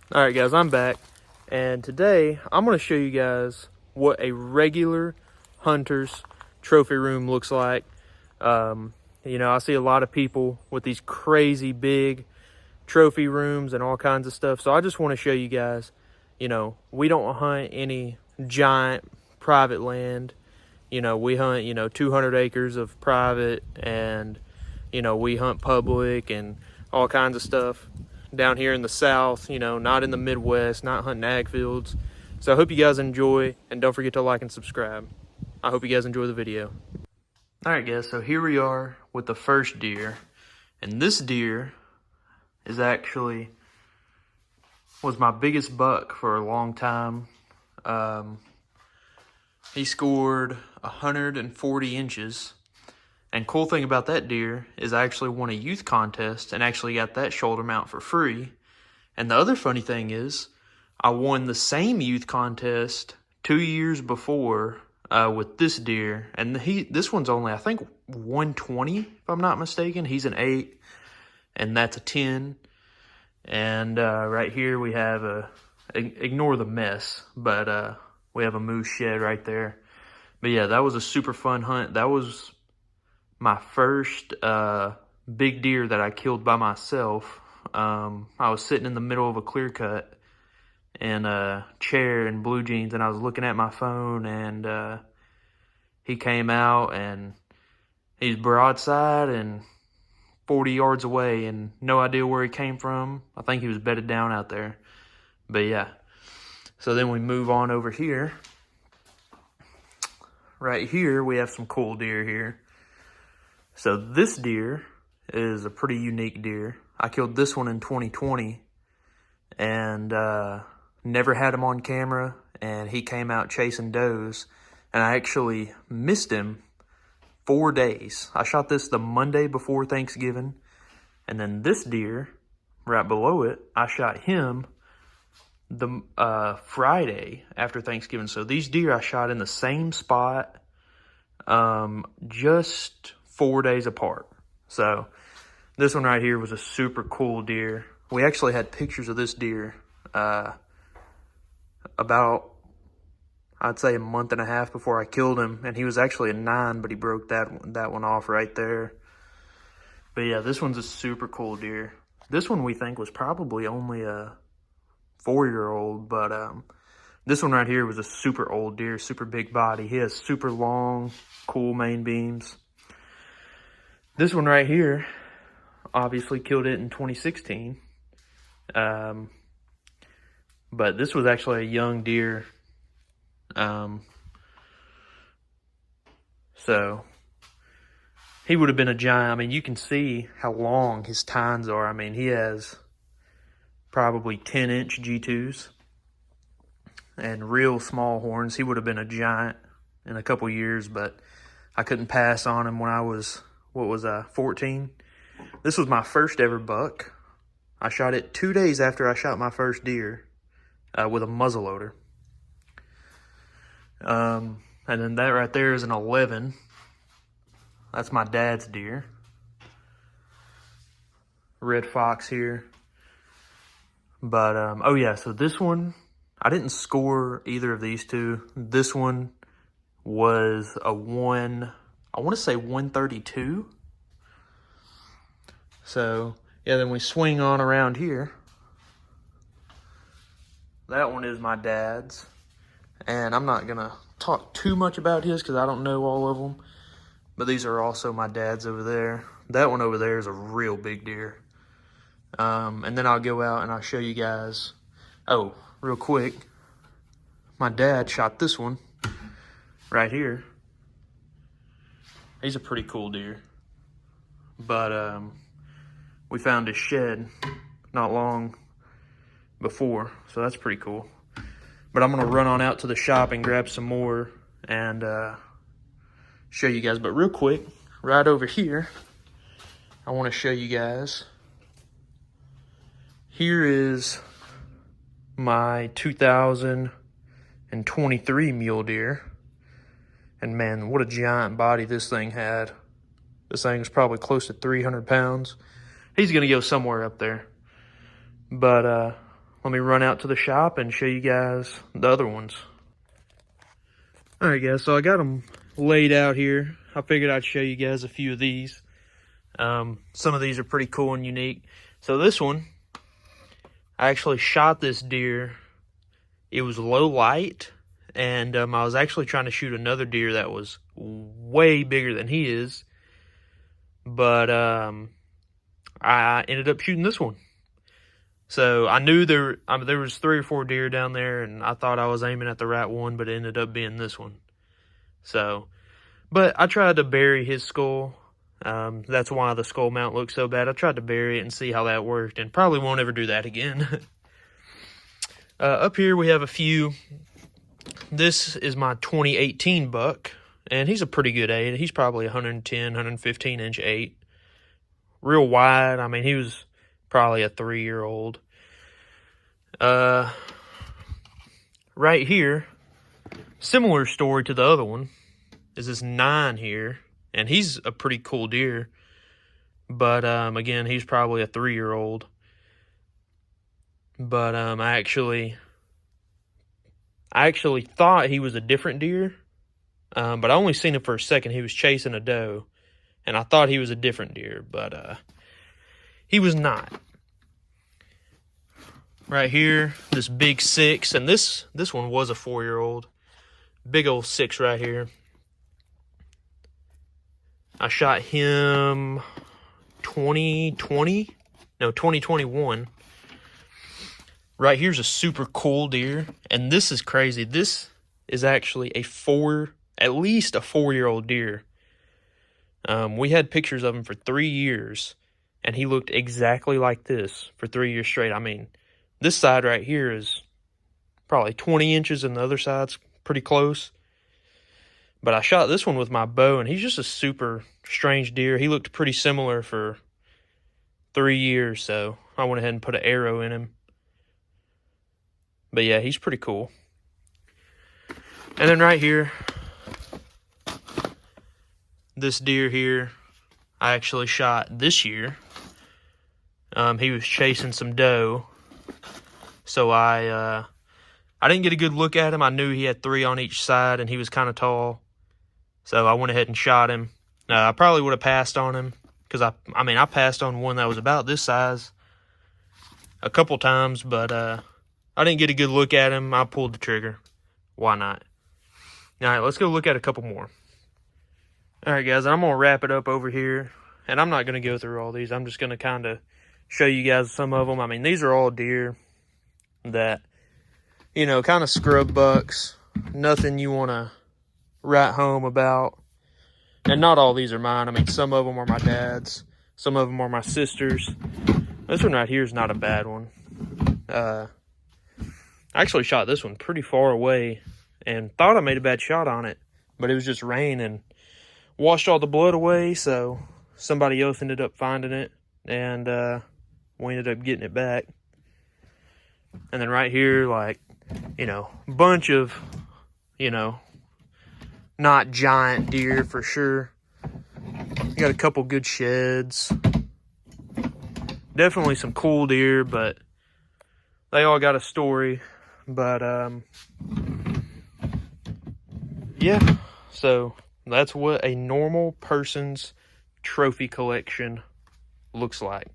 All right, guys, I'm back, and today I'm going to show you guys what a regular hunter's trophy room looks like. I see a lot of people with these crazy big trophy rooms and all kinds of stuff, so I just want to show you guys, we don't hunt any giant private land. We hunt, 200 acres of private, and, we hunt public and all kinds of stuff down here in the South, not in the Midwest, not hunting ag fields. So I hope you guys enjoy, and don't forget to like and subscribe. I hope you guys enjoy the video. All right, guys, so here we are with the first deer, and this deer is actually was my biggest buck for a long time. He scored 140 inches. And cool thing about that deer is I actually won a youth contest and actually got that shoulder mount for free. And the other funny thing is I won the same youth contest 2 years before with this deer. And this one's only, I think, 120, if I'm not mistaken. He's an 8, and that's a 10. And right here we have ignore the mess, but we have a moose shed right there. But yeah, that was a super fun hunt. That was my first big deer that I killed by myself. I was sitting in the middle of a clear cut in a chair in blue jeans, and I was looking at my phone, and he came out, and he's broadside and 40 yards away, and no idea where he came from. I think he was bedded down out there. But yeah, so then we move on over here. Right here, we have some cool deer here. So this deer is a pretty unique deer. I killed this one in 2020 and never had him on camera, and he came out chasing does, and I actually missed him 4 days. I shot this the Monday before Thanksgiving, and then this deer right below it, I shot him the Friday after Thanksgiving. So these deer I shot in the same spot, just 4 days apart. So this one right here was a super cool deer. We actually had pictures of this deer about, I'd say, a month and a half before I killed him, and he was actually a 9, but he broke that one off right there. But yeah, this one's a super cool deer. This one we think was probably only a 4-year-old, but this one right here was a super old deer, super big body. He has super long, cool main beams. This one right here, obviously killed it in 2016. But this was actually a young deer. So he would have been a giant. I mean, you can see how long his tines are. I mean, he has probably 10-inch G2s and real small horns. He would have been a giant in a couple years, but I couldn't pass on him when I was, 14. This was my first ever buck. I shot it 2 days after I shot my first deer with a muzzleloader. And then that right there is an 11. That's my dad's deer. Red fox here. But, oh yeah, so this one, I didn't score either of these two. This one was a I want to say 132. So, yeah, then we swing on around here. That one is my dad's. And I'm not going to talk too much about his because I don't know all of them. But these are also my dad's over there. That one over there is a real big deer. And then I'll go out and I'll show you guys. Oh, real quick. My dad shot this one right here. He's a pretty cool deer. But we found his shed not long before, so that's pretty cool. But I'm going to run on out to the shop and grab some more and show you guys. But real quick, right over here, I want to show you guys. Here is my 2023 mule deer. And man, what a giant body this thing had. This thing was probably close to 300 pounds. He's going to go somewhere up there. But let me run out to the shop and show you guys the other ones. All right, guys, so I got them laid out here. I figured I'd show you guys a few of these. Some of these are pretty cool and unique. So this one, I actually shot this deer. It was low light, and I was actually trying to shoot another deer that was way bigger than he is. But I ended up shooting this one. So I knew there was 3 or 4 deer down there, and I thought I was aiming at the right one, but it ended up being this one. So, but I tried to bury his skull. That's why the skull mount looks so bad. I tried to bury it and see how that worked, and probably won't ever do that again. Up here we have a few. This is my 2018 buck, and he's a pretty good 8. He's probably 110, 115 inch 8. Real wide. I mean, he was probably a 3-year-old. Right here, similar story to the other one, is this 9 here, and he's a pretty cool deer. But again, he's probably a 3-year-old. But I actually thought he was a different deer, but I only seen him for a second. He was chasing a doe, and I thought he was a different deer, but he was not. Right here, this big 6, and this one was a 4-year-old. Big old 6 right here. I shot him 2021. Right here's a super cool deer, and this is crazy. This is actually at least a 4-year-old deer. We had pictures of him for 3 years, and he looked exactly like this for 3 years straight. I mean, this side right here is probably 20 inches, and the other side's pretty close. But I shot this one with my bow, and he's just a super strange deer. He looked pretty similar for 3 years, so I went ahead and put an arrow in him. But yeah, he's pretty cool. And then right here, this deer here, I actually shot this year. He was chasing some doe. So I didn't get a good look at him. I knew he had 3 on each side, and he was kind of tall. So I went ahead and shot him. I probably would have passed on him, because I passed on one that was about this size a couple times, but I didn't get a good look at him. I pulled the trigger. Why not? All right, let's go look at a couple more. All right, guys, I'm going to wrap it up over here, and I'm not going to go through all these. I'm just going to kind of show you guys some of them. I mean, these are all deer that, kind of scrub bucks. Nothing you want to write home about. And not all these are mine. I mean, some of them are my dad's. Some of them are my sister's. This one right here is not a bad one. I actually shot this one pretty far away and thought I made a bad shot on it, but it was just rain and washed all the blood away, so somebody else ended up finding it, and we ended up getting it back. And then right here, bunch of, not giant deer for sure. You got a couple good sheds. Definitely some cool deer, but they all got a story. But yeah, so that's what a normal person's trophy collection looks like.